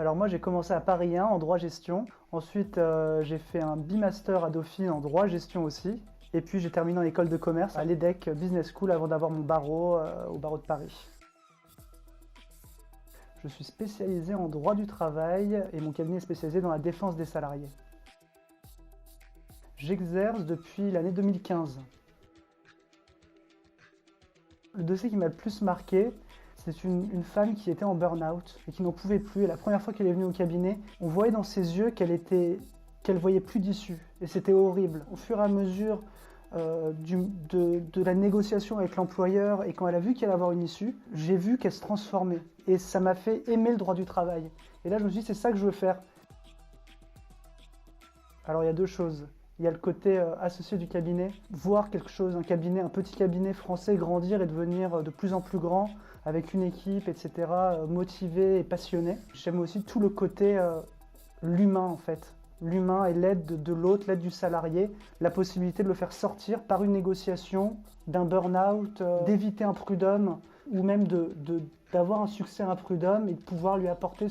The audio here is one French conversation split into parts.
Alors moi j'ai commencé à Paris 1 en droit gestion, ensuite j'ai fait un bimaster à Dauphine en droit gestion aussi, et puis j'ai terminé en école de commerce à l'EDEC Business School avant d'avoir mon barreau au barreau de Paris. Je suis spécialisé en droit du travail et mon cabinet est spécialisé dans la défense des salariés. J'exerce depuis l'année 2015. Le dossier qui m'a le plus marqué, c'est une femme qui était en burn-out et qui n'en pouvait plus. Et la première fois qu'elle est venue au cabinet, on voyait dans ses yeux qu'elle voyait plus d'issue. Et c'était horrible. Au fur et à mesure de la négociation avec l'employeur et quand elle a vu qu'elle allait avoir une issue, j'ai vu qu'elle se transformait. Et ça m'a fait aimer le droit du travail. Et là, je me suis dit, c'est ça que je veux faire. Alors, il y a deux choses. Il y a le côté associé du cabinet, voir quelque chose, un cabinet, un petit cabinet français grandir et devenir de plus en plus grand, avec une équipe, etc., motivée et passionnée. J'aime aussi tout le côté l'humain en fait. L'humain et l'aide de l'autre, l'aide du salarié, la possibilité de le faire sortir par une négociation, d'un burn-out, d'éviter un prud'homme, ou même d'avoir un succès à un prud'homme et de pouvoir lui apporter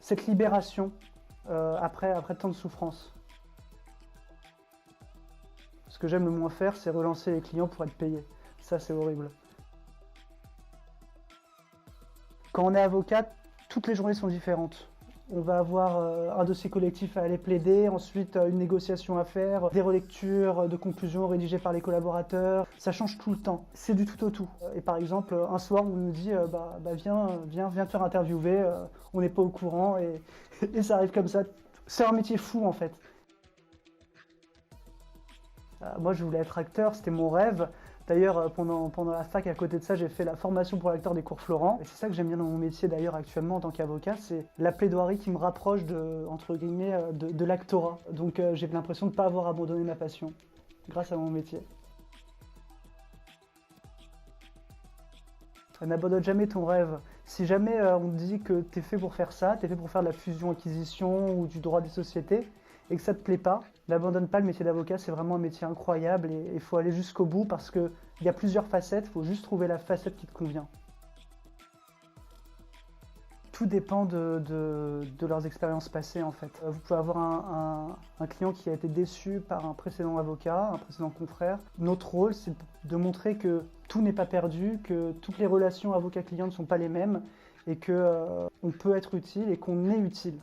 cette libération après tant de souffrance. Ce que j'aime le moins faire, c'est relancer les clients pour être payé. Ça, c'est horrible. Quand on est avocat, toutes les journées sont différentes. On va avoir un dossier collectif à aller plaider, ensuite une négociation à faire, des relectures de conclusions rédigées par les collaborateurs. Ça change tout le temps. C'est du tout au tout. Et par exemple, un soir, on nous dit viens te faire interviewer, on n'est pas au courant et ça arrive comme ça. C'est un métier fou en fait. Moi, je voulais être acteur, c'était mon rêve. D'ailleurs, pendant la fac, à côté de ça, j'ai fait la formation pour l'acteur des cours Florent. Et c'est ça que j'aime bien dans mon métier, d'ailleurs, actuellement, en tant qu'avocat, c'est la plaidoirie qui me rapproche entre guillemets, de l'actorat. Donc, j'ai l'impression de ne pas avoir abandonné ma passion, grâce à mon métier. N'abandonne jamais ton rêve. Si jamais on te dit que tu es fait pour faire ça, tu es fait pour faire de la fusion-acquisition ou du droit des sociétés, et que ça te plaît pas, n'abandonne pas le métier d'avocat, c'est vraiment un métier incroyable et il faut aller jusqu'au bout parce qu'il y a plusieurs facettes, il faut juste trouver la facette qui te convient. Tout dépend de leurs expériences passées en fait. Vous pouvez avoir un client qui a été déçu par un précédent avocat, un précédent confrère. Notre rôle, c'est de montrer que tout n'est pas perdu, que toutes les relations avocat-client ne sont pas les mêmes et qu'on peut être utile et qu'on est utile.